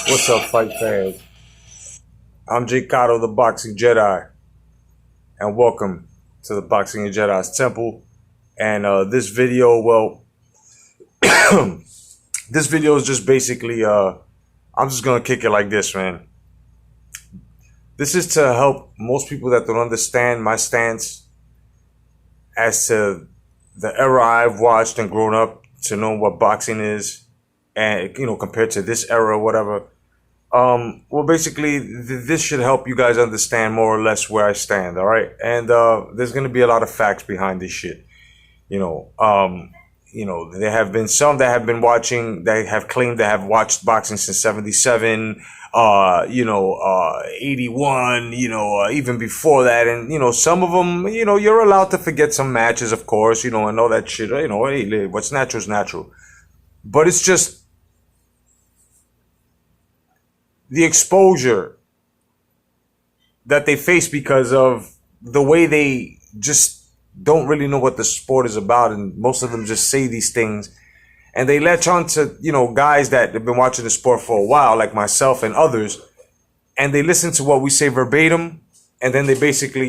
What's up, fight fans? I'm Jay Cotto, the Boxing Jedi, and welcome to the Boxing and Jedi's Temple. And this video, well, this video is just basically, I'm just gonna kick it like this, man. This is to help most people that don't understand my stance as to the era I've watched and grown up to know what boxing is, and compared to this era or whatever. Well, basically, this should help you guys understand more or less where I stand, all right? And there's going to be a lot of facts behind this shit. There have been some that have been watching, that have claimed to have watched boxing since 77, 81, even before that. And, some of them, you're allowed to forget some matches, of course, and all that shit. Hey, what's natural is natural. But it's just the exposure that they face because of the way they just don't really know what the sport is about, and most of them just say these things and they latch on to guys that have been watching the sport for a while, like myself and others, and they listen to what we say verbatim, and then they basically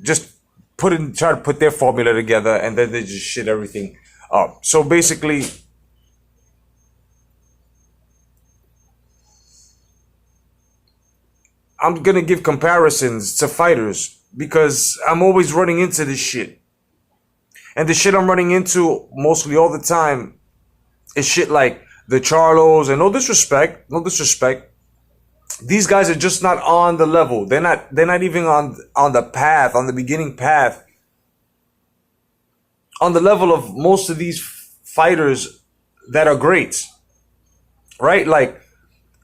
just try to put their formula together, and then they just shit everything up. So basically, I'm going to give comparisons to fighters because I'm always running into this shit. And the shit I'm running into mostly all the time is shit like the Charlos, and no disrespect. These guys are just not on the level. They're not even on the path, on the beginning path, on the level of most of these fighters that are greats. Right? Like,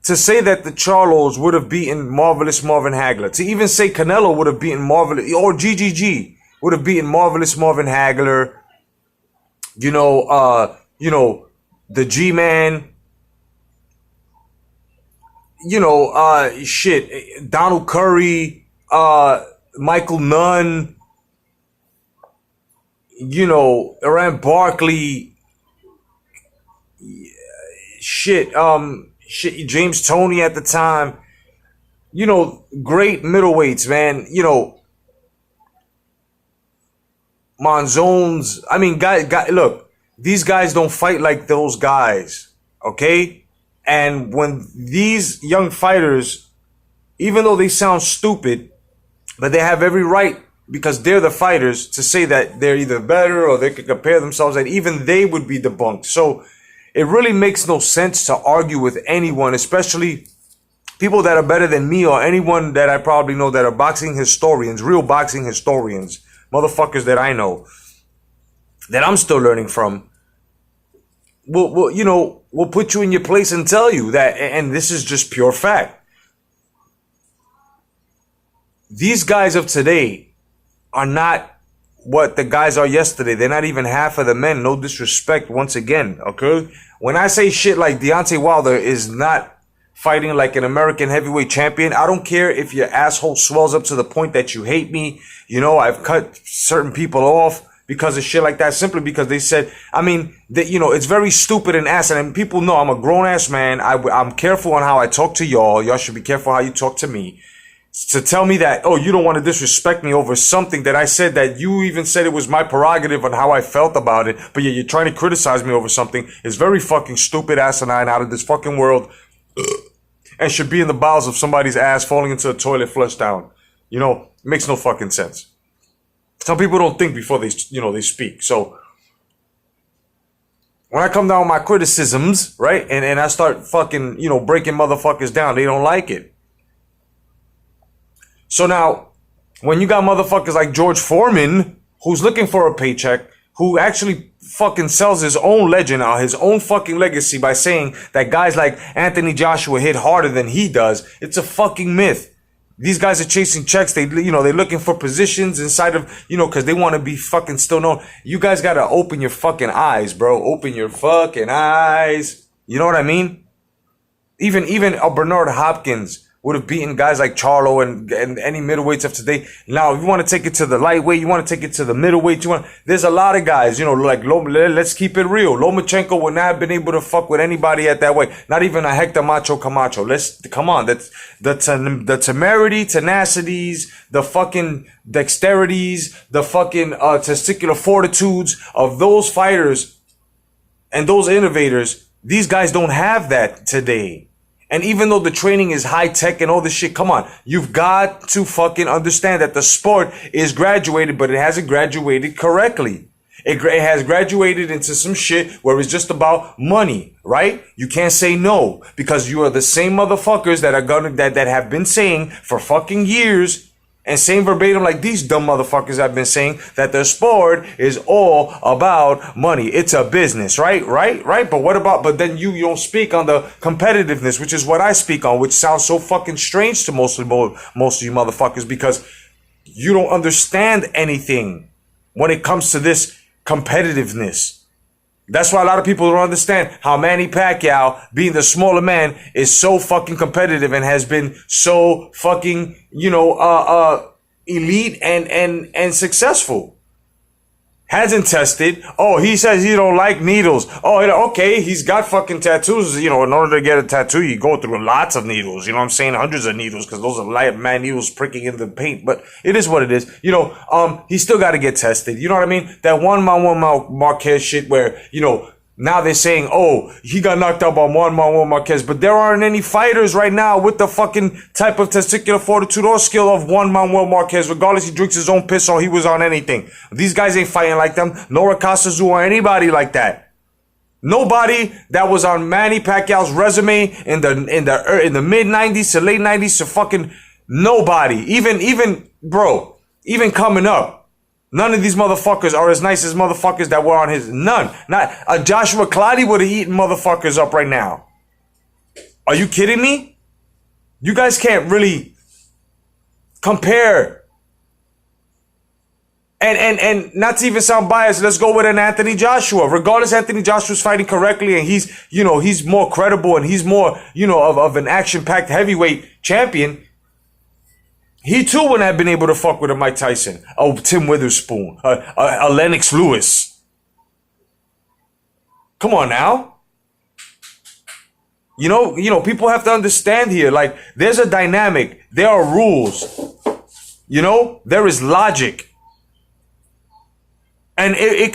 to say that the Charlos would have beaten Marvelous Marvin Hagler, to even say Canelo would have beaten Marvelous, or GGG would have beaten Marvelous Marvin Hagler, the G-Man, Donald Curry, Michael Nunn, Iran Barkley, James Toney at the time, great middleweights, man, Monzones. I mean, guys, look, these guys don't fight like those guys, okay? And when these young fighters, even though they sound stupid, but they have every right, because they're the fighters, to say that they're either better or they could compare themselves, and even they would be debunked. So it really makes no sense to argue with anyone, especially people that are better than me or anyone that I probably know that are boxing historians, real boxing historians, motherfuckers that I know, that I'm still learning from. We'll put you in your place and tell you that, and this is just pure fact. These guys of today are not what the guys are yesterday. They're not even half of the men. No disrespect once again, okay? When I say shit like Deontay Wilder is not fighting like an American heavyweight champion, I don't care if your asshole swells up to the point that you hate me. I've cut certain people off because of shit like that, simply because they said, it's very stupid and ass. And people know I'm a grown-ass man. I'm careful on how I talk to y'all. Y'all should be careful how you talk to me. To tell me that, oh, you don't want to disrespect me over something that I said, that you even said it was my prerogative on how I felt about it, but you're trying to criticize me over something, is very fucking stupid, asinine, out of this fucking world, and should be in the bowels of somebody's ass, falling into a toilet, flushed down. It makes no fucking sense. Some people don't think before they speak. So when I come down with my criticisms, right, and I start fucking, breaking motherfuckers down, they don't like it. So now, when you got motherfuckers like George Foreman, who's looking for a paycheck, who actually fucking sells his own legend out, his own fucking legacy, by saying that guys like Anthony Joshua hit harder than he does, it's a fucking myth. These guys are chasing checks. They're looking for positions inside of, because they want to be fucking still known. You guys got to open your fucking eyes, bro. Open your fucking eyes. You know what I mean? Even Bernard Hopkins, would have beaten guys like Charlo and any middleweights of today. Now, if you want to take it to the lightweight, you want to take it to the middleweight, there's a lot of guys, like, let's keep it real. Lomachenko would not have been able to fuck with anybody at that weight. Not even a Hector Macho Camacho. Come on. That's the temerity, tenacities, the fucking dexterities, the fucking testicular fortitudes of those fighters and those innovators. These guys don't have that today. And even though the training is high tech and all this shit, come on, you've got to fucking understand that the sport is graduated, but it hasn't graduated correctly. It has graduated into some shit where it's just about money, right? You can't say no because you are the same motherfuckers that have been saying for fucking years and saying verbatim like these dumb motherfuckers have been saying that the sport is all about money. It's a business, right? But then you don't speak on the competitiveness, which is what I speak on, which sounds so fucking strange to most of you motherfuckers because you don't understand anything when it comes to this competitiveness. That's why a lot of people don't understand how Manny Pacquiao, being the smaller man, is so fucking competitive and has been so fucking, elite and successful. Hasn't tested. Oh, he says he don't like needles. Oh, okay, he's got fucking tattoos. In order to get a tattoo, you go through lots of needles. You know what I'm saying? Hundreds of needles, because those are light man needles pricking in the paint. But it is what it is. He still got to get tested. You know what I mean? That one Marquez shit where, now they're saying, oh, he got knocked out by Juan Manuel Marquez. But there aren't any fighters right now with the fucking type of testicular fortitude or skill of Juan Manuel Marquez. Regardless, he drinks his own piss or he was on anything. These guys ain't fighting like them. Nora Casazu or anybody like that. Nobody that was on Manny Pacquiao's resume in the mid 90s to late 90s to fucking nobody. Even coming up. None of these motherfuckers are as nice as motherfuckers that were on his. None. Not a Joshua Clottey would have eaten motherfuckers up right now. Are you kidding me? You guys can't really compare. And not to even sound biased, let's go with an Anthony Joshua. Regardless, Anthony Joshua's fighting correctly and he's more credible and he's more, of an action-packed heavyweight champion. He too wouldn't have been able to fuck with a Mike Tyson, a Tim Witherspoon, a Lennox Lewis. Come on now. People have to understand here, like, there's a dynamic. There are rules. There is logic. And the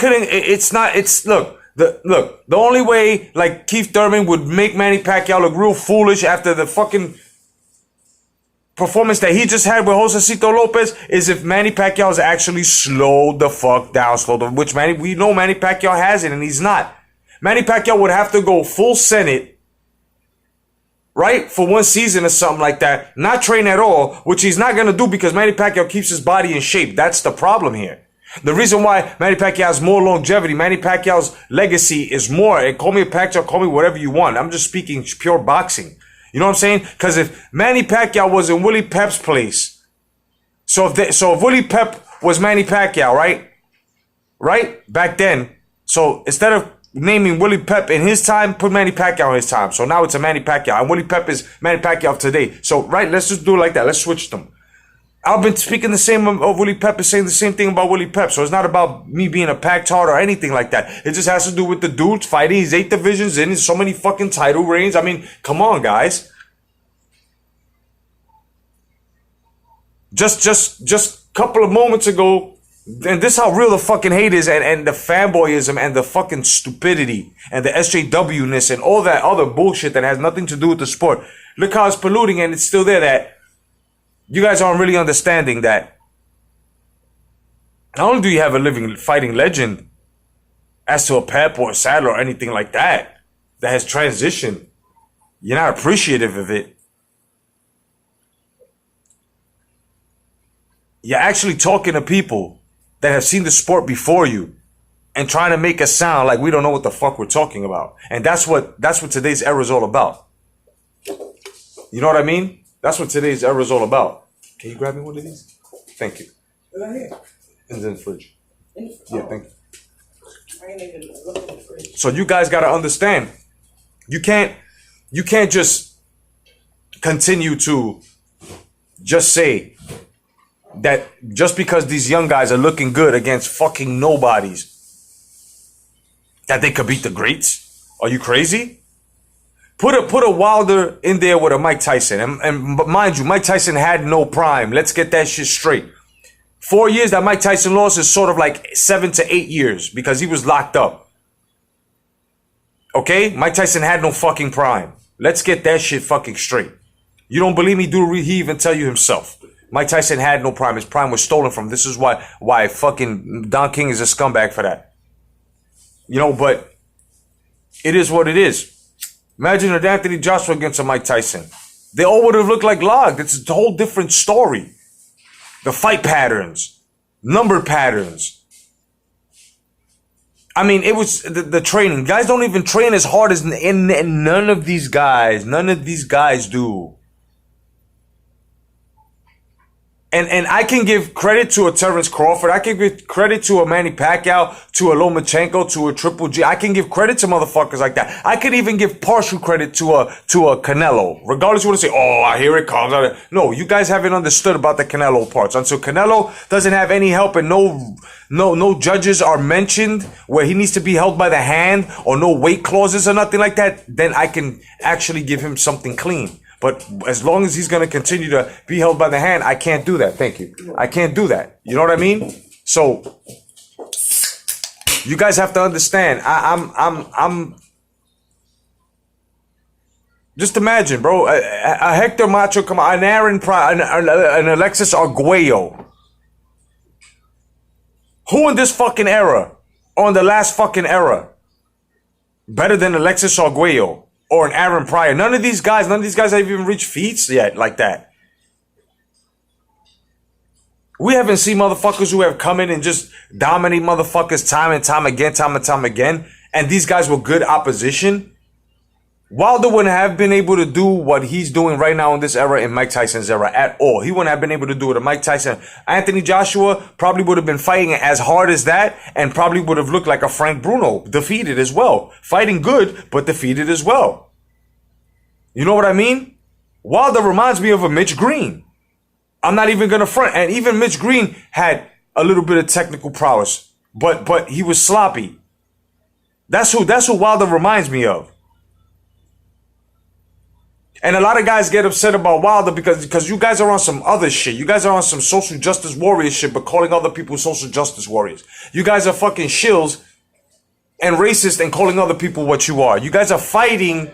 only way, like, Keith Thurman would make Manny Pacquiao look real foolish after the fucking performance that he just had with Josecito Lopez is if Manny Pacquiao is actually slowed the fuck down, which we know Manny Pacquiao hasn't, and he's not. Manny Pacquiao would have to go full Senate, right, for one season or something like that, not train at all, which he's not gonna do because Manny Pacquiao keeps his body in shape. That's the problem here. The reason why Manny Pacquiao has more longevity, Manny Pacquiao's legacy is more, and call me a Pacquiao, call me whatever you want. I'm just speaking pure boxing. You know what I'm saying? Because if Manny Pacquiao was in Willie Pep's place, so if Willie Pep was Manny Pacquiao, right? Back then, so instead of naming Willie Pep in his time, put Manny Pacquiao in his time. So now it's a Manny Pacquiao, and Willie Pep is Manny Pacquiao of today. So, right, let's just do it like that. Let's switch them. I've been speaking the same of Willie Pep, is saying the same thing about Willie Pep. So it's not about me being a pack-tard or anything like that. It just has to do with the dude fighting. He's 8 divisions in. He's so many fucking title reigns. I mean, come on, guys. Just a couple of moments ago, and this is how real the fucking hate is, and the fanboyism and the fucking stupidity and the SJW-ness and all that other bullshit that has nothing to do with the sport. Look how it's polluting, and it's still there. That you guys aren't really understanding that not only do you have a living fighting legend as to a Pep or a Sadler or anything like that has transitioned, you're not appreciative of it. You're actually talking to people that have seen the sport before you and trying to make us sound like we don't know what the fuck we're talking about. And that's what today's era is all about. You know what I mean? That's what today's era is all about. Can you grab me one of these? Thank you. Right here. In the fridge. In the fridge. Yeah, thank you. I ain't even look in the fridge. So you guys gotta understand. You can't just continue to just say that just because these young guys are looking good against fucking nobodies, that they could beat the greats? Are you crazy? Put a Wilder in there with a Mike Tyson. And mind you, Mike Tyson had no prime. Let's get that shit straight. 4 years that Mike Tyson lost is sort of like 7 to 8 years because he was locked up. Okay? Mike Tyson had no fucking prime. Let's get that shit fucking straight. You don't believe me? He even tell you himself. Mike Tyson had no prime. His prime was stolen from him. This is why fucking Don King is a scumbag for that. You know, but it is what it is. Imagine if Anthony Joshua against a Mike Tyson. They all would have looked like logs. It's a whole different story. The fight patterns, number patterns. I mean, it was the training. Guys don't even train as hard as none of these guys. None of these guys do. And I can give credit to a Terrence Crawford. I can give credit to a Manny Pacquiao, to a Lomachenko, to a Triple G. I can give credit to motherfuckers like that. I could even give partial credit to a Canelo. Regardless, you want to say, oh, here it comes. No, you guys haven't understood about the Canelo parts. Until Canelo doesn't have any help and no judges are mentioned where he needs to be held by the hand or no weight clauses or nothing like that, then I can actually give him something clean. But as long as he's going to continue to be held by the hand, I can't do that. Thank you. I can't do that. You know what I mean? So you guys have to understand. I'm just imagine, bro, a Hector Macho, come on, an Aaron Pryor, an Alexis Arguello. Who in this fucking era, or in the last fucking era, better than Alexis Arguello? Or an Aaron Pryor. None of these guys have even reached feats yet like that. We haven't seen motherfuckers who have come in and just dominate motherfuckers time and time again. And these guys were good opposition. Wilder wouldn't have been able to do what he's doing right now in this era in Mike Tyson's era at all. He wouldn't have been able to do it in Mike Tyson. Anthony Joshua probably would have been fighting as hard as that and probably would have looked like a Frank Bruno, defeated as well. Fighting good, but defeated as well. You know what I mean? Wilder reminds me of a Mitch Green. I'm not even going to front. And even Mitch Green had a little bit of technical prowess, but he was sloppy. That's who Wilder reminds me of. And a lot of guys get upset about Wilder because you guys are on some other shit. You guys are on some social justice warrior shit, but calling other people social justice warriors. You guys are fucking shills and racist and calling other people what you are. You guys are fighting,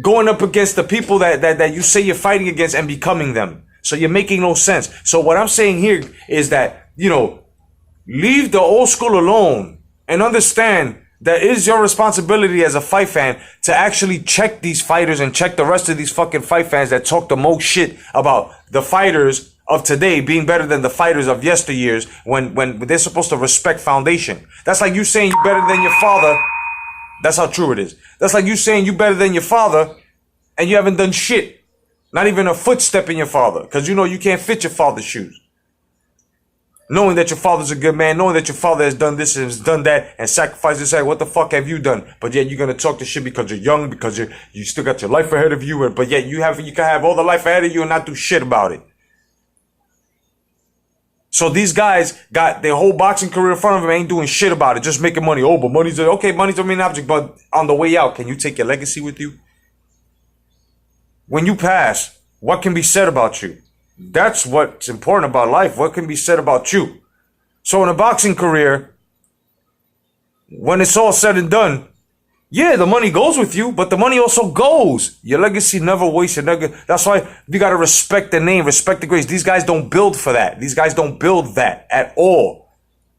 going up against the people that you say you're fighting against and becoming them. So you're making no sense. So what I'm saying here is that, you know, leave the old school alone and understand that it is your responsibility as a fight fan to actually check these fighters and check the rest of these fucking fight fans that talk the most shit about the fighters of today being better than the fighters of yesteryears when they're supposed to respect foundation. That's like you saying you better than your father. That's how true it is. That's like you saying you better than your father and you haven't done shit. Not even a footstep in your father. Because you know you can't fit your father's shoes. Knowing that your father's a good man, knowing that your father has done this and has done that and sacrificed this, what the fuck have you done? But yet you're going to talk this shit because you're young, because you still got your life ahead of you, but yet you can have all the life ahead of you and not do shit about it. So these guys got their whole boxing career in front of them, ain't doing shit about it, just making money. Oh, but money's a main object, but on the way out, can you take your legacy with you? When you pass, what can be said about you? That's what's important about life. What can be said about you? So in a boxing career, when it's all said and done, yeah, the money goes with you, but the money also goes. Your legacy never wasted. That's why you got to respect the name, respect the grace. These guys don't build for that. These guys don't build that at all.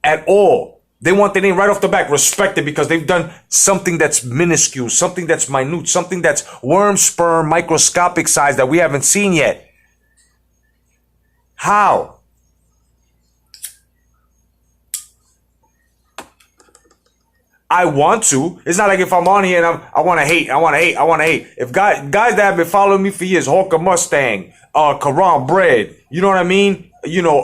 At all. They want the name right off the back, respect it because they've done something that's minuscule, something that's minute, something that's worm, sperm, microscopic size that we haven't seen yet. How? I want to. It's not like if I'm on here and I want to hate. If guys that have been following me for years, Hawker Mustang, Karan Bread, you know what I mean? You know,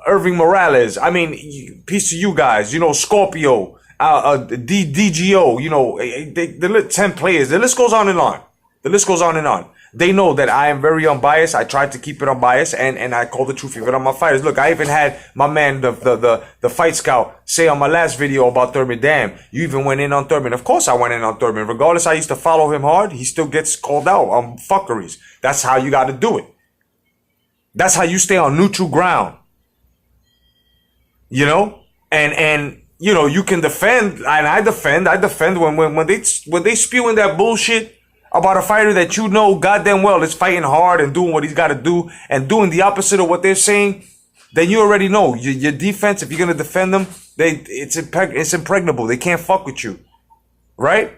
Irving Morales. I mean, peace to you guys. You know, Scorpio, DGO. You know, the 10 players. The list goes on and on. The list goes on and on. They know that I am very unbiased. I try to keep it unbiased, and I call the truth even on my fighters. Look, I even had my man, the fight scout, say on my last video about Thurman, damn, you even went in on Thurman. Of course I went in on Thurman. Regardless, I used to follow him hard. He still gets called out on fuckeries. That's how you got to do it. That's how you stay on neutral ground. You know? And you know, you can defend, and I defend when they spewing that bullshit about a fighter that you know goddamn well is fighting hard and doing what he's got to do and doing the opposite of what they're saying, then you already know your defense, if you're going to defend them, it's impregnable. They can't fuck with you. Right?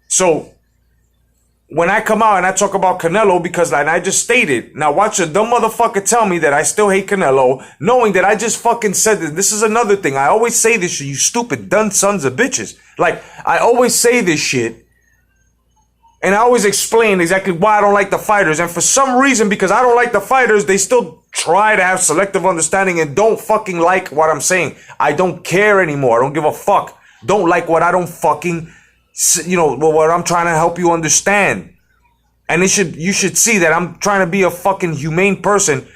So when I come out and I talk about Canelo, because and I just stated, now watch a dumb motherfucker tell me that I still hate Canelo, knowing that I just fucking said this. This is another thing. I always say this shit, you stupid dumb sons of bitches. Like, I always say this shit, and I always explain exactly why I don't like the fighters. And for some reason, because I don't like the fighters, they still try to have selective understanding and don't fucking like what I'm saying. I don't care anymore. I don't give a fuck. Don't like what I don't fucking, you know, what I'm trying to help you understand. And you should see that I'm trying to be a fucking humane person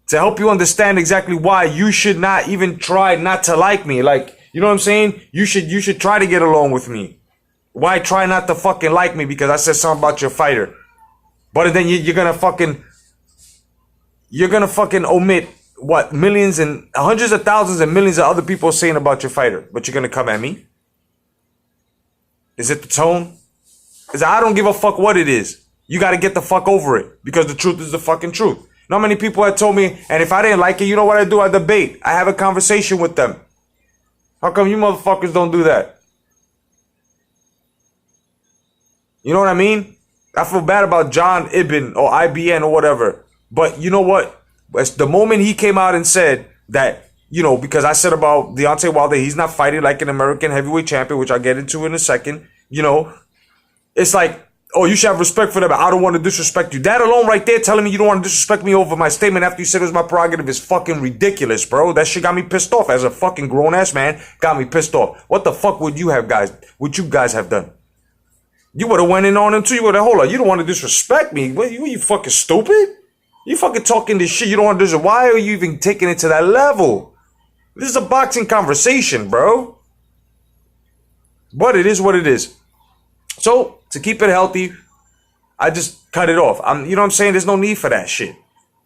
to help you understand exactly why you should not even try not to like me. Like, you know what I'm saying? You should try to get along with me. Why try not to fucking like me because I said something about your fighter? But then you're gonna fucking omit what millions and hundreds of thousands and millions of other people are saying about your fighter, but you're gonna come at me? Is it the tone? I don't give a fuck what it is. You gotta get the fuck over it, because the truth is the fucking truth. Not many people have told me, and if I didn't like it, you know what I do? I debate. I have a conversation with them. How come you motherfuckers don't do that? You know what I mean? I feel bad about John Ibn or IBN or whatever. But you know what? As the moment he came out and said that, you know, because I said about Deontay Wilder, he's not fighting like an American heavyweight champion, which I'll get into in a second. You know, it's like, oh, you should have respect for them. I don't want to disrespect you. That alone right there telling me you don't want to disrespect me over my statement after you said it was my prerogative is fucking ridiculous, bro. That shit got me pissed off. As a fucking grown-ass man, got me pissed off. What the fuck would you guys have done? You would have went in on him too. You would have, hold on, you don't want to disrespect me. What, you fucking stupid? You fucking talking this shit. You don't want to disrespect. Why are you even taking it to that level? This is a boxing conversation, bro. But it is what it is. So, to keep it healthy, I just cut it off. You know what I'm saying? There's no need for that shit.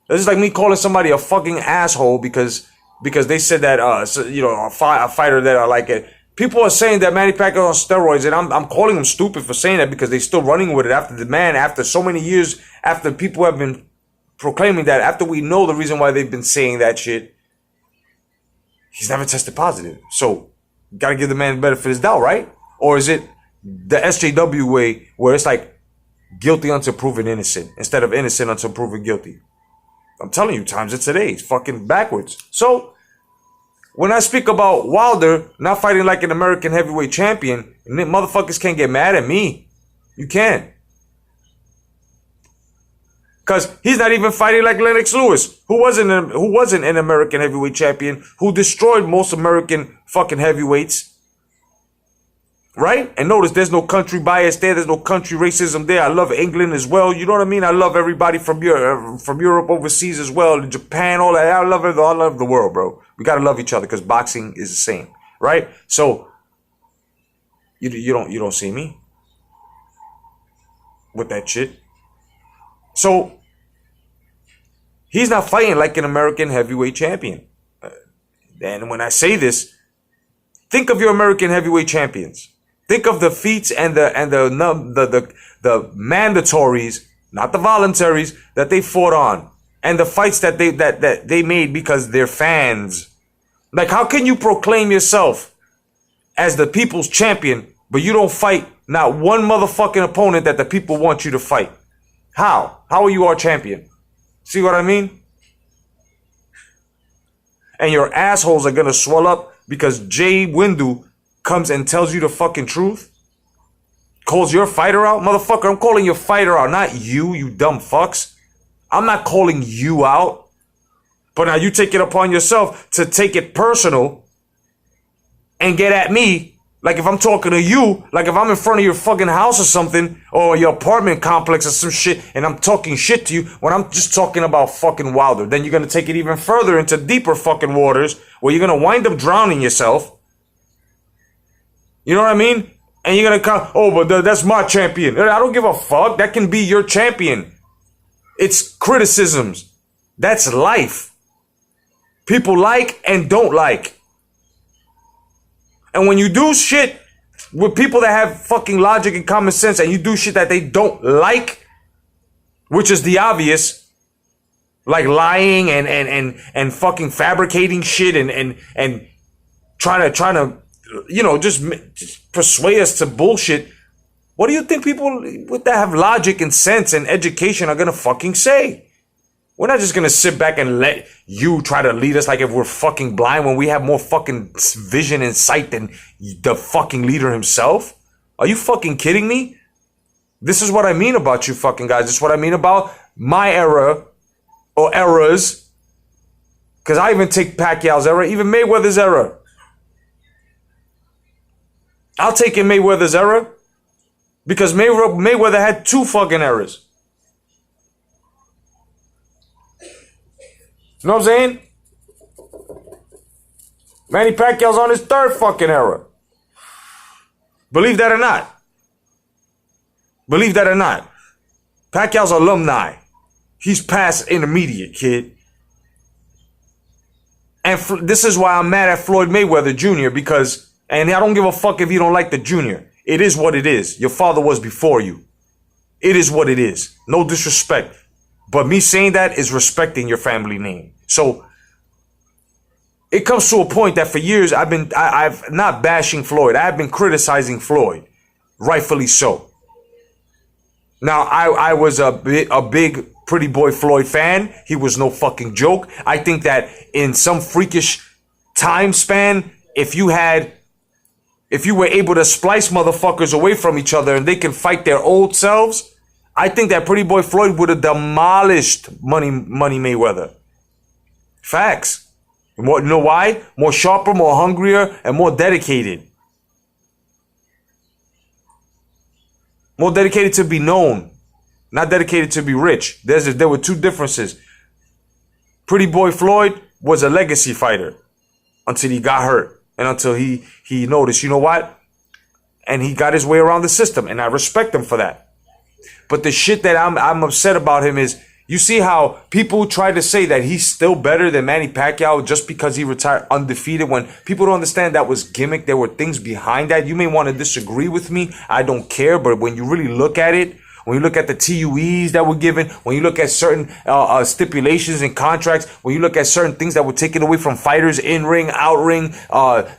This is like me calling somebody a fucking asshole because they said that, you know, a fighter that I like it. People are saying that Manny Pacquiao on steroids, and I'm calling them stupid for saying that because they're still running with it after so many years, after people have been proclaiming that, after we know the reason why they've been saying that shit. He's never tested positive. So, gotta give the man the benefit of his doubt, right? Or is it the SJW way where it's like guilty until proven innocent instead of innocent until proven guilty? I'm telling you, times of today, it's fucking backwards. So, when I speak about Wilder not fighting like an American heavyweight champion, motherfuckers can't get mad at me. You can't. Because he's not even fighting like Lennox Lewis, who wasn't an American heavyweight champion, who destroyed most American fucking heavyweights. Right? And notice there's no country bias there. There's no country racism there. I love England as well. You know what I mean? I love everybody from Europe overseas as well. Japan, all that. I love the world, bro. We got to love each other because boxing is the same. Right? So, you don't see me with that shit. So, he's not fighting like an American heavyweight champion. And when I say this, think of your American heavyweight champions. Think of the feats and the mandatories, not the voluntaries, that they fought on, and the fights that they made because they're fans. Like, how can you proclaim yourself as the people's champion, but you don't fight not one motherfucking opponent that the people want you to fight? How? How are you our champion? See what I mean? And your assholes are gonna swell up because Jay Windu comes and tells you the fucking truth? Calls your fighter out? Motherfucker, I'm calling your fighter out, not you dumb fucks. I'm not calling you out. But now you take it upon yourself to take it personal and get at me Like if I'm talking to you, like if I'm in front of your fucking house or something, or your apartment complex or some shit, and I'm talking shit to you when I'm just talking about fucking Wilder, then you're gonna take it even further into deeper fucking waters where you're gonna wind up drowning yourself. You know what I mean? And you're gonna come, oh, but that's my champion. I don't give a fuck. That can be your champion. It's criticisms. That's life. People like and don't like. And when you do shit with people that have fucking logic and common sense, and you do shit that they don't like, which is the obvious, like lying and fucking fabricating shit and trying to just persuade us to bullshit. What do you think people with that have logic and sense and education are gonna fucking say? We're not just gonna sit back and let you try to lead us like if we're fucking blind when we have more fucking vision and sight than the fucking leader himself. Are you fucking kidding me? This is what I mean about you fucking guys. This is what I mean about my era or eras. Because I even take Pacquiao's era, even Mayweather's era. I'll take in Mayweather's era because Mayweather had 2 fucking eras. You know what I'm saying? Manny Pacquiao's on his 3rd fucking era. Believe that or not. Believe that or not. Pacquiao's alumni. He's past intermediate, kid. And this is why I'm mad at Floyd Mayweather Jr. because, and I don't give a fuck if you don't like the junior. It is what it is. Your father was before you. It is what it is. No disrespect. But me saying that is respecting your family name. So it comes to a point that for years I've not bashing Floyd. I've been criticizing Floyd, rightfully so. Now I was a big Pretty Boy Floyd fan. He was no fucking joke. I think that in some freakish time span, if you were able to splice motherfuckers away from each other and they can fight their old selves, I think that Pretty Boy Floyd would have demolished Money Mayweather. Facts. You know why? More sharper, more hungrier, and more dedicated. More dedicated to be known. Not dedicated to be rich. There were 2 differences. Pretty Boy Floyd was a legacy fighter until he got hurt. And until he noticed, you know what? And he got his way around the system. And I respect him for that. But the shit that I'm upset about him is, you see how people try to say that he's still better than Manny Pacquiao just because he retired undefeated, when people don't understand that was gimmick. There were things behind that. You may want to disagree with me. I don't care. But when you really look at it, when you look at the TUEs that were given, when you look at certain stipulations and contracts, when you look at certain things that were taken away from fighters, in-ring, out-ring,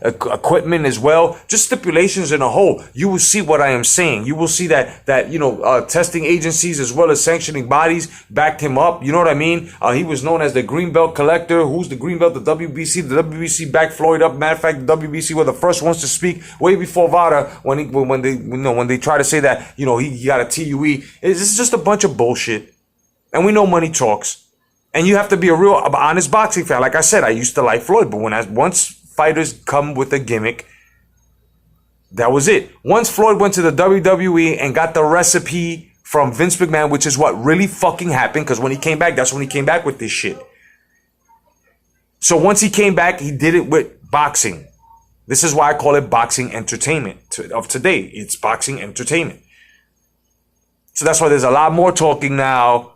equipment as well, just stipulations in a whole, you will see what I am saying. You will see that testing agencies as well as sanctioning bodies backed him up. You know what I mean? He was known as the Green Belt Collector. Who's the Green Belt? The WBC. The WBC backed Floyd up. Matter of fact, the WBC were the first ones to speak way before Vada when they try to say that he got a TUE. It's just a bunch of bullshit. And we know money talks. And you have to be a real honest boxing fan. Like I said, I used to like Floyd, but once fighters come with a gimmick, that was it. Once Floyd went to the WWE and got the recipe from Vince McMahon, which is what really fucking happened, because when he came back, that's when he came back with this shit. So once he came back, he did it with boxing. This is why I call it boxing entertainment of today. It's boxing entertainment. So that's why there's a lot more talking now.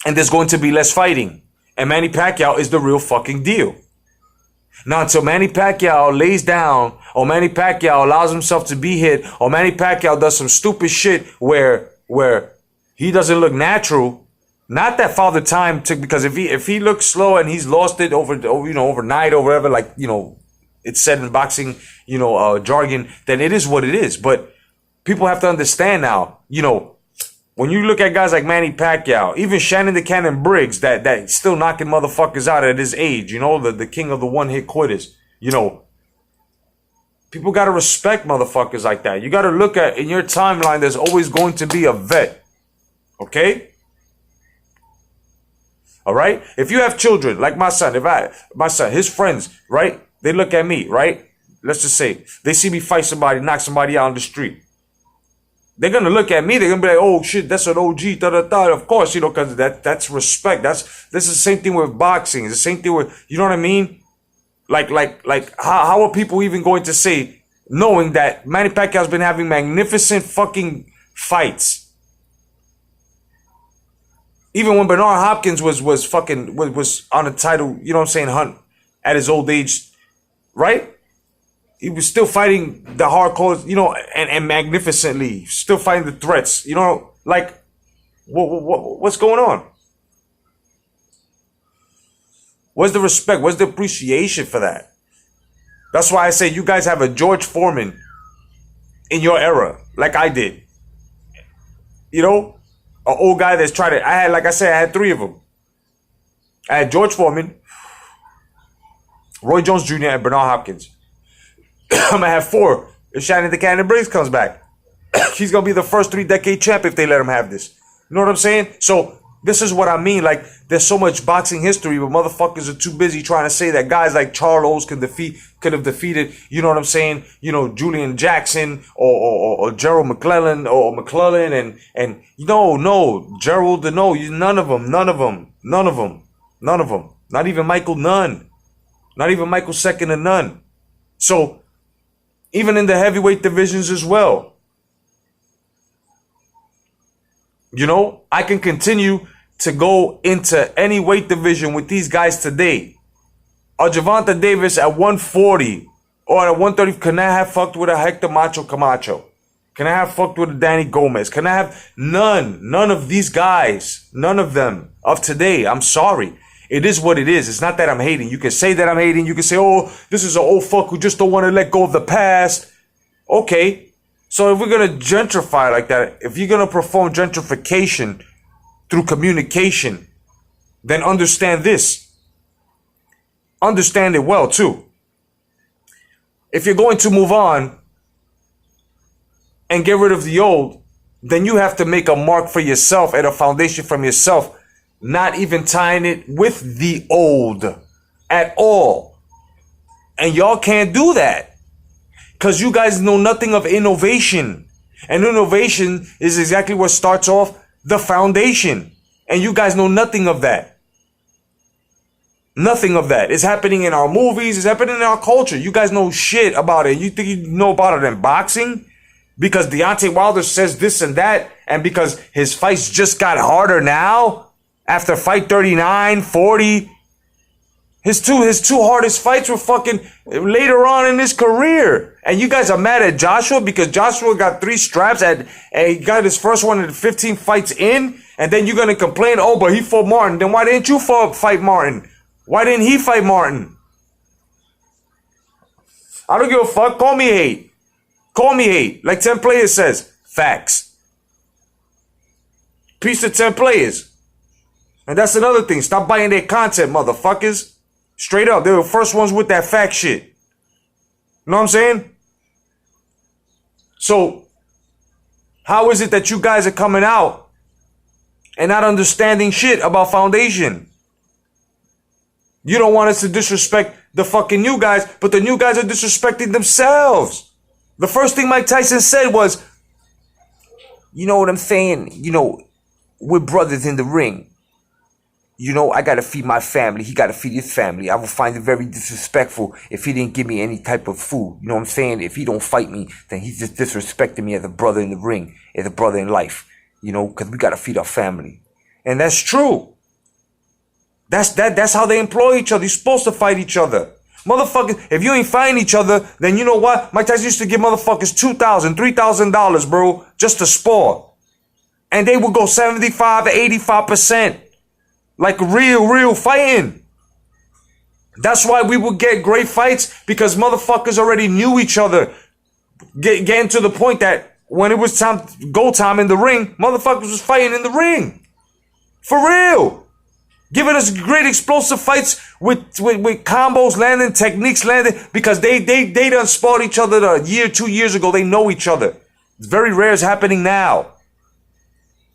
And there's going to be less fighting. And Manny Pacquiao is the real fucking deal. Now, until Manny Pacquiao lays down, or Manny Pacquiao allows himself to be hit, or Manny Pacquiao does some stupid shit where he doesn't look natural, not that Father Time took, because if he looks slow and he's lost it overnight or whatever, like, it's said in boxing, jargon, then it is what it is. But people have to understand now, when you look at guys like Manny Pacquiao, even Shannon the Cannon Briggs, that still knocking motherfuckers out at his age, the king of the one-hit quitters, people got to respect motherfuckers like that. You got to look at, in your timeline, there's always going to be a vet. Okay? All right? If you have children, like my son, his friends, right? They look at me, right? let's just say, they see me fight somebody, knock somebody out on the street. They're going to look at me. They're going to be like, oh, shit, that's an OG, da-da-da. Of course, you know, because that's respect. This is the same thing with boxing. It's the same thing with, you know what I mean? Like, how are people even going to say, knowing that Manny Pacquiao's been having magnificent fucking fights? Even when Bernard Hopkins was on a title, you know what I'm saying, hunt at his old age, right? He was still fighting the hardcore, you know, and magnificently, still fighting the threats, you know, like, what's going on? Where's the respect? Where's the appreciation for that? That's why I say you guys have a George Foreman in your era, like I did. You know, an old guy that's tried to, like I said, I had 3 of them. I had George Foreman, Roy Jones Jr., and Bernard Hopkins. I'm gonna have 4 if Shannon the Cannon Briggs comes back. He's gonna be the first 3-decade champ if they let him have this. You know what I'm saying? So this is what I mean. Like, there's so much boxing history, but motherfuckers are too busy trying to say that guys like Charles could have defeated, you know what I'm saying? You know, Julian Jackson or Gerald McClellan or McClellan and no, Gerald, no, none of them. Not even Michael Nunn. Not even Michael second to none. So, even in the heavyweight divisions as well. You know, I can continue to go into any weight division with these guys today. A Gervonta Davis at 140 or at 130, can I have fucked with a Hector Macho Camacho? Can I have fucked with a Danny Gomez? Can I have none of these guys, none of them of today? I'm sorry. It is what it is. It's not that I'm hating. You can say that I'm hating. You can say, oh, this is an old fuck who just don't want to let go of the past. Okay. So if we're going to gentrify like that, if you're going to perform gentrification through communication, then understand this. Understand it well, too. If you're going to move on and get rid of the old, then you have to make a mark for yourself and a foundation from yourself, not even tying it with the old at all. And y'all can't do that. Because you guys know nothing of innovation. And innovation is exactly what starts off the foundation. And you guys know nothing of that. Nothing of that. It's happening in our movies. It's happening in our culture. You guys know shit about it. You think you know about it in boxing? Because Deontay Wilder says this and that. And because his fights just got harder now. After fight 39, 40. His two hardest fights were fucking later on in his career. And you guys are mad at Joshua because Joshua got 3 straps and he got his first one in 15 fights in. And then you're going to complain, oh, but he fought Martin. Then why didn't you fight Martin? Why didn't he fight Martin? I don't give a fuck. Call me hate. Call me hate. Like 10 Players says. Facts. Peace to 10 Players. And that's another thing. Stop buying their content, motherfuckers. Straight up. They were the first ones with that fact shit. You know what I'm saying? So, how is it that you guys are coming out and not understanding shit about foundation? You don't want us to disrespect the fucking new guys, but the new guys are disrespecting themselves. The first thing Mike Tyson said was, you know what I'm saying? You know, we're brothers in the ring. You know, I gotta feed my family. He gotta feed his family. I would find it very disrespectful if he didn't give me any type of food. You know what I'm saying? If he don't fight me, then he's just disrespecting me as a brother in the ring, as a brother in life. You know, because we gotta feed our family. And that's true. That's how they employ each other. You're supposed to fight each other. Motherfuckers, if you ain't fighting each other, then you know what? Mike Tyson used to give motherfuckers $2,000, $3,000, bro, just to spar. And they would go 75 to 85%. Like real fighting. That's why we would get great fights, because motherfuckers already knew each other. Getting to the point that when it was time, go time in the ring, motherfuckers was fighting in the ring. For real. Giving us great explosive fights with combos landing, techniques landing, because they done spot each other a year, 2 years ago. They know each other. It's very rare it's happening now.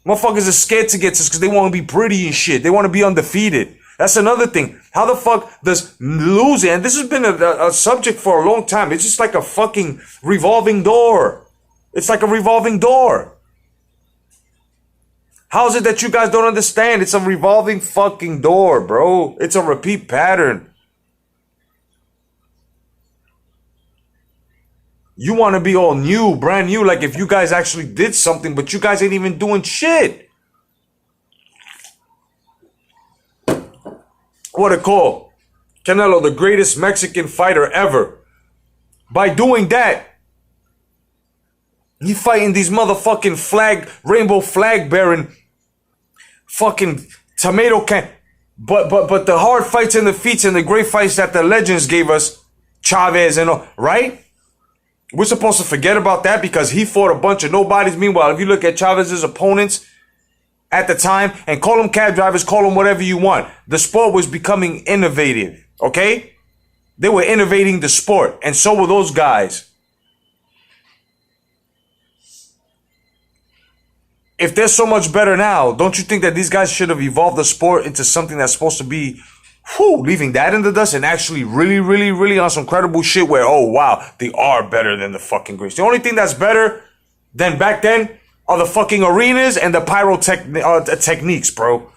Motherfuckers are scared to get this because they want to be pretty and shit. They want to be undefeated. That's another thing. How the fuck does losing, and this has been a subject for a long time. It's just like a fucking revolving door. It's like a revolving door. How is it that you guys don't understand? It's a revolving fucking door, bro. It's a repeat pattern. You want to be all new, brand new, like if you guys actually did something, but you guys ain't even doing shit. What a call. Canelo, the greatest Mexican fighter ever. By doing that, he fighting these motherfucking rainbow flag bearing fucking tomato can. But the hard fights and the feats and the great fights that the legends gave us, Chavez and all, right? We're supposed to forget about that because he fought a bunch of nobodies. Meanwhile, if you look at Chavez's opponents at the time, and call them cab drivers, call them whatever you want, the sport was becoming innovative, okay? They were innovating the sport, and so were those guys. If they're so much better now, don't you think that these guys should have evolved the sport into something that's supposed to be leaving that in the dust and actually really on some credible shit where, oh wow, they are better than the fucking greats. The only thing that's better than back then are the fucking arenas and the techniques, bro.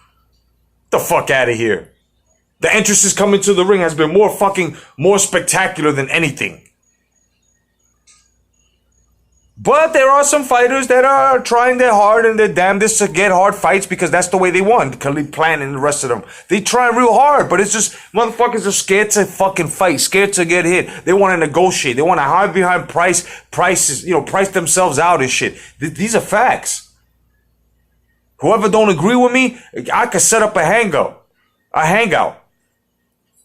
The fuck out of here. The entrances coming to the ring has been more spectacular than anything. But there are some fighters that are trying their hard and their damnedest to get hard fights because that's the way they want. Khalid Plant and the rest of them. They try real hard, but it's just motherfuckers are scared to fucking fight, scared to get hit. They want to negotiate. They want to hide behind prices, price themselves out and shit. These are facts. Whoever don't agree with me, I could set up a hangout.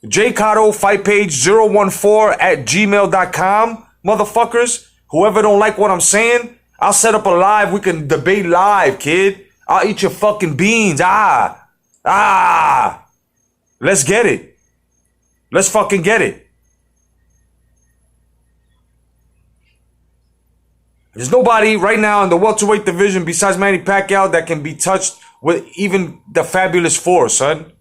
J Cotto Fight Page 014@gmail.com, motherfuckers. Whoever don't like what I'm saying, I'll set up a live. We can debate live, kid. I'll eat your fucking beans. Let's get it. Let's fucking get it. There's nobody right now in the welterweight division besides Manny Pacquiao that can be touched with even the Fabulous Four, son.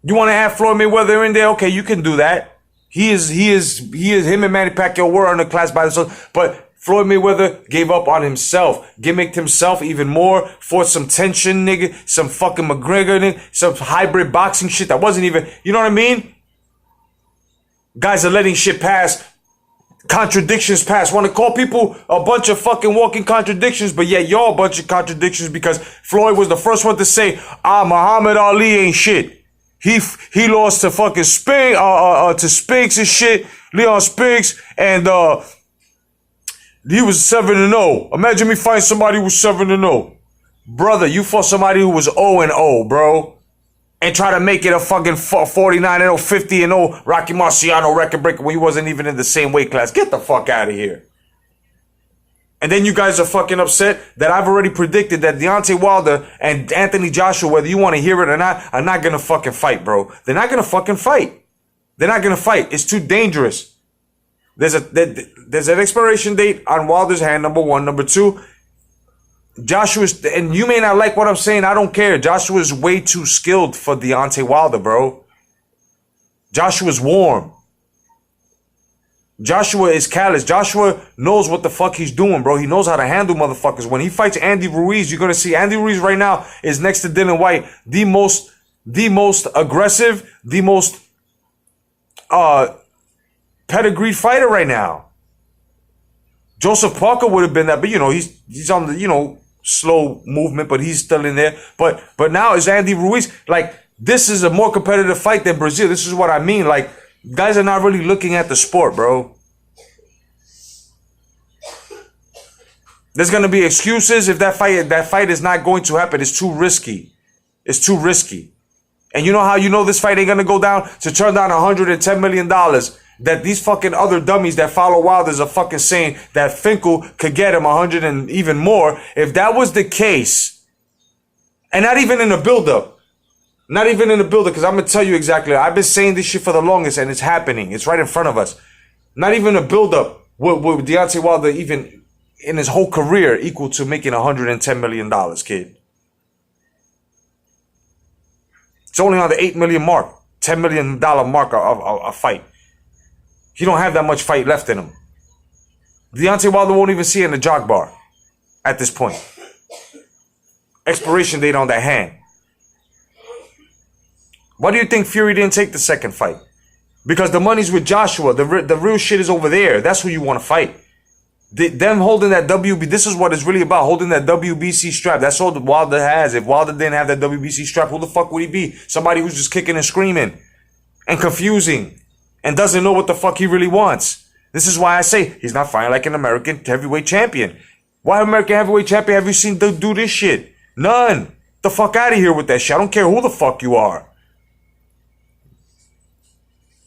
You want to have Floyd Mayweather in there? Okay, you can do that. Him and Manny Pacquiao were on the class by themselves, but Floyd Mayweather gave up on himself, gimmicked himself even more, fought some tension, nigga, some fucking McGregor, nigga, some hybrid boxing shit that wasn't even, you know what I mean? Guys are letting shit pass, contradictions pass, want to call people a bunch of fucking walking contradictions, but yet y'all a bunch of contradictions because Floyd was the first one to say, Muhammad Ali ain't shit. He lost to fucking to Spinks and shit, Leon Spinks, and he was 7-0. Imagine me fighting somebody who was 7-0. Brother, you fought somebody who was 0-0, bro. And try to make it a fucking 49-0, 50-0 Rocky Marciano record breaker when he wasn't even in the same weight class. Get the fuck out of here. And then you guys are fucking upset that I've already predicted that Deontay Wilder and Anthony Joshua, whether you want to hear it or not, are not going to fucking fight, bro. They're not going to fucking fight. They're not going to fight. It's too dangerous. There's an expiration date on Wilder's hand, number one. Number two, Joshua's, and you may not like what I'm saying, I don't care. Joshua's way too skilled for Deontay Wilder, bro. Joshua's warm. Joshua is callous. Joshua knows what the fuck he's doing, bro. He knows how to handle motherfuckers. When he fights Andy Ruiz, you're going to see Andy Ruiz right now is next to Dylan White, the most aggressive, the most pedigreed fighter right now. Joseph Parker would have been that, but he's on the, slow movement, but he's still in there. But now it's Andy Ruiz. Like, this is a more competitive fight than Brazil. This is what I mean. Like, guys are not really looking at the sport, bro. There's going to be excuses if that fight is not going to happen. It's too risky. It's too risky. And you know how you know this fight ain't going to go down? To turn down $110 million that these fucking other dummies that follow Wilder's are fucking saying that Finkel could get him 100 and even more. If that was the case, and not even in the buildup, not even in the buildup, because I'm going to tell you exactly. I've been saying this shit for the longest, and it's happening. It's right in front of us. Not even a buildup with Deontay Wilder even in his whole career equal to making $110 million, kid. It's only on the 8 million mark, $10 million mark of a fight. He don't have that much fight left in him. Deontay Wilder won't even see it in the jog bar at this point. Expiration date on that hand. Why do you think Fury didn't take the second fight? Because the money's with Joshua. The real shit is over there. That's who you want to fight. Them holding that WB, this is what it's really about, holding that WBC strap. That's all Wilder has. If Wilder didn't have that WBC strap, who the fuck would he be? Somebody who's just kicking and screaming and confusing and doesn't know what the fuck he really wants. This is why I say he's not fighting like an American heavyweight champion. Why American heavyweight champion have you seen do this shit? None. The fuck out of here with that shit. I don't care who the fuck you are.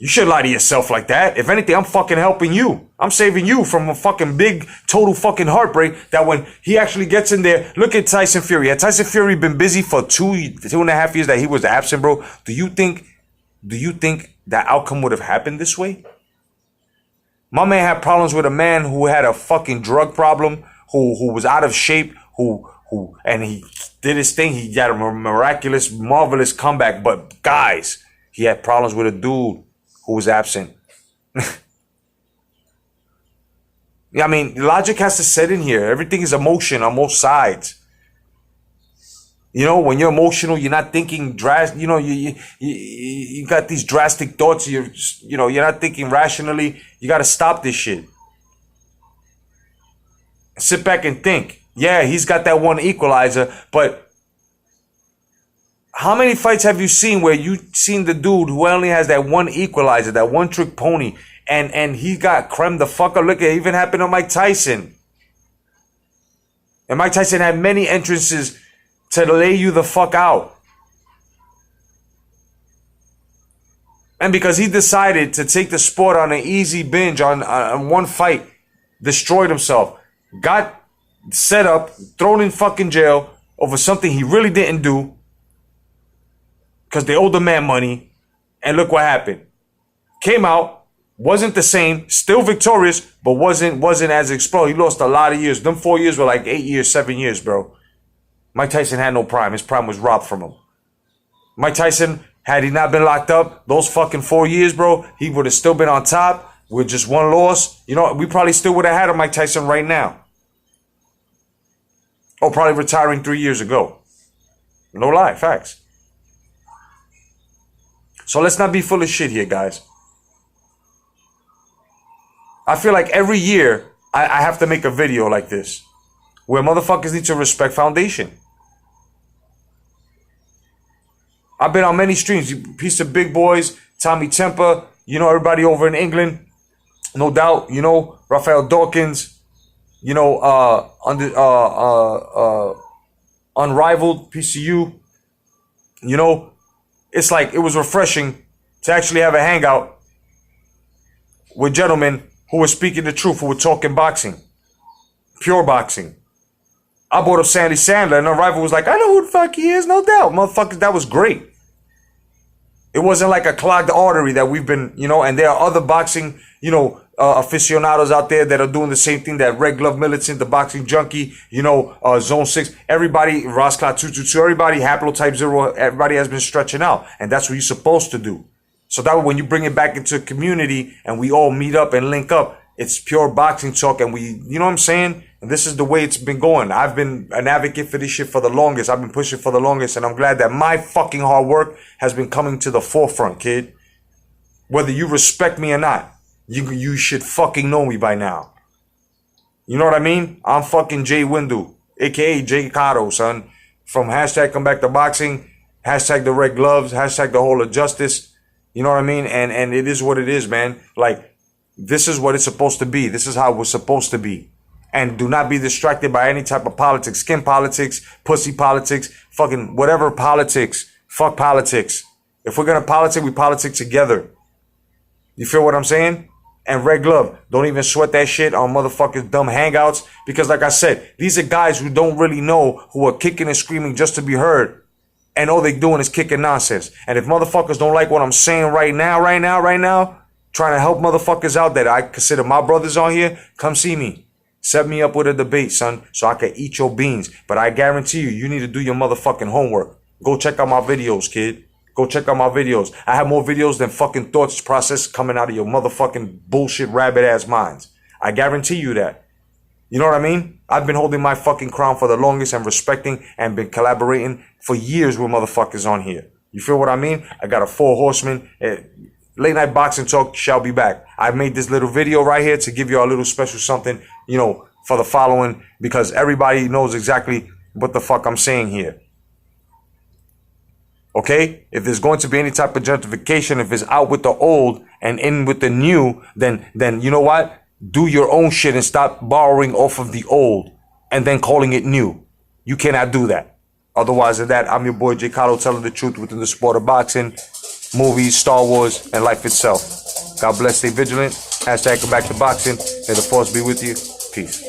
You should lie to yourself like that. If anything, I'm fucking helping you. I'm saving you from a fucking big, total fucking heartbreak that when he actually gets in there, look at Tyson Fury. Had Tyson Fury been busy for 2.5 years that he was absent, bro? Do you think that outcome would have happened this way? My man had problems with a man who had a fucking drug problem, who was out of shape, and he did his thing. He had a miraculous, marvelous comeback. But guys, he had problems with a dude who was absent. Yeah, I mean, logic has to set in here. Everything is emotion on both sides. You know, when you're emotional, you're not thinking drastic. You know, you got these drastic thoughts. You're not thinking rationally. You got to stop this shit. Sit back and think. Yeah, he's got that one equalizer, but how many fights have you seen where you seen the dude who only has that one equalizer, that one trick pony, and he got creme the fuck up? Look, it even happened to Mike Tyson. And Mike Tyson had many entrances to lay you the fuck out. And because he decided to take the sport on an easy binge on one fight, destroyed himself, got set up, thrown in fucking jail over something he really didn't do, because they owed the man money, and look what happened. Came out, wasn't the same, still victorious, but wasn't as explosive. He lost a lot of years. Them 4 years were like 8 years, 7 years, bro. Mike Tyson had no prime. His prime was robbed from him. Mike Tyson, had he not been locked up, those fucking 4 years, bro, he would have still been on top with just one loss. You know, we probably still would have had a Mike Tyson right now. Or probably retiring 3 years ago. No lie, facts. So let's not be full of shit here, guys. I feel like every year I have to make a video like this where motherfuckers need to respect foundation. I've been on many streams. Piece of Big Boys, Tommy Temper, you know, everybody over in England, no doubt, you know, Raphael Dawkins, you know, Unrivaled, PCU, you know. It's like it was refreshing to actually have a hangout with gentlemen who were speaking the truth, who were talking boxing, pure boxing. I brought up Sandy Sandler, and the rival was like, I know who the fuck he is, no doubt. Motherfuckers, that was great. It wasn't like a clogged artery that we've been, you know, and there are other boxing, you know, aficionados out there that are doing the same thing, that Red Glove Militant, the boxing junkie, you know, Zone 6, everybody, Rosclaw 222, everybody, Haplotype 0, everybody has been stretching out. And that's what you're supposed to do. So that way, when you bring it back into a community and we all meet up and link up, it's pure boxing talk, and we, you know what I'm saying? And this is the way it's been going. I've been an advocate for this shit for the longest. I've been pushing for the longest, and I'm glad that my fucking hard work has been coming to the forefront, kid. Whether you respect me or not, you should fucking know me by now. You know what I mean? I'm fucking Jay Windu, aka Jay Cotto, son. From hashtag Come Back to Boxing, hashtag the Red Gloves, hashtag the whole of justice. You know what I mean? And it is what it is, man. Like, this is what it's supposed to be. This is how it was supposed to be. And do not be distracted by any type of politics. Skin politics, pussy politics, fucking whatever politics. Fuck politics. If we're gonna politic, we politic together. You feel what I'm saying? And Red Glove, don't even sweat that shit on motherfuckers' dumb hangouts. Because like I said, these are guys who don't really know, who are kicking and screaming just to be heard. And all they doing is kicking nonsense. And if motherfuckers don't like what I'm saying right now, trying to help motherfuckers out that I consider my brothers on here, come see me. Set me up with a debate, son, so I can eat your beans. But I guarantee you, you need to do your motherfucking homework. Go check out my videos, kid. Go check out my videos. I have more videos than fucking thoughts process coming out of your motherfucking bullshit rabbit ass minds. I guarantee you that. You know what I mean? I've been holding my fucking crown for the longest and respecting and been collaborating for years with motherfuckers on here. You feel what I mean? I got a 4 horsemen. Late Night Boxing Talk shall be back. I made this little video right here to give you a little special something, you know, for the following, because everybody knows exactly what the fuck I'm saying here. Okay? If there's going to be any type of gentrification, if it's out with the old and in with the new, then you know what? Do your own shit and stop borrowing off of the old and then calling it new. You cannot do that. Otherwise than that, I'm your boy J. Cotto, telling the truth within the sport of boxing, movies, Star Wars, and life itself. God bless, stay vigilant. Hashtag come back to boxing. May the force be with you. Peace.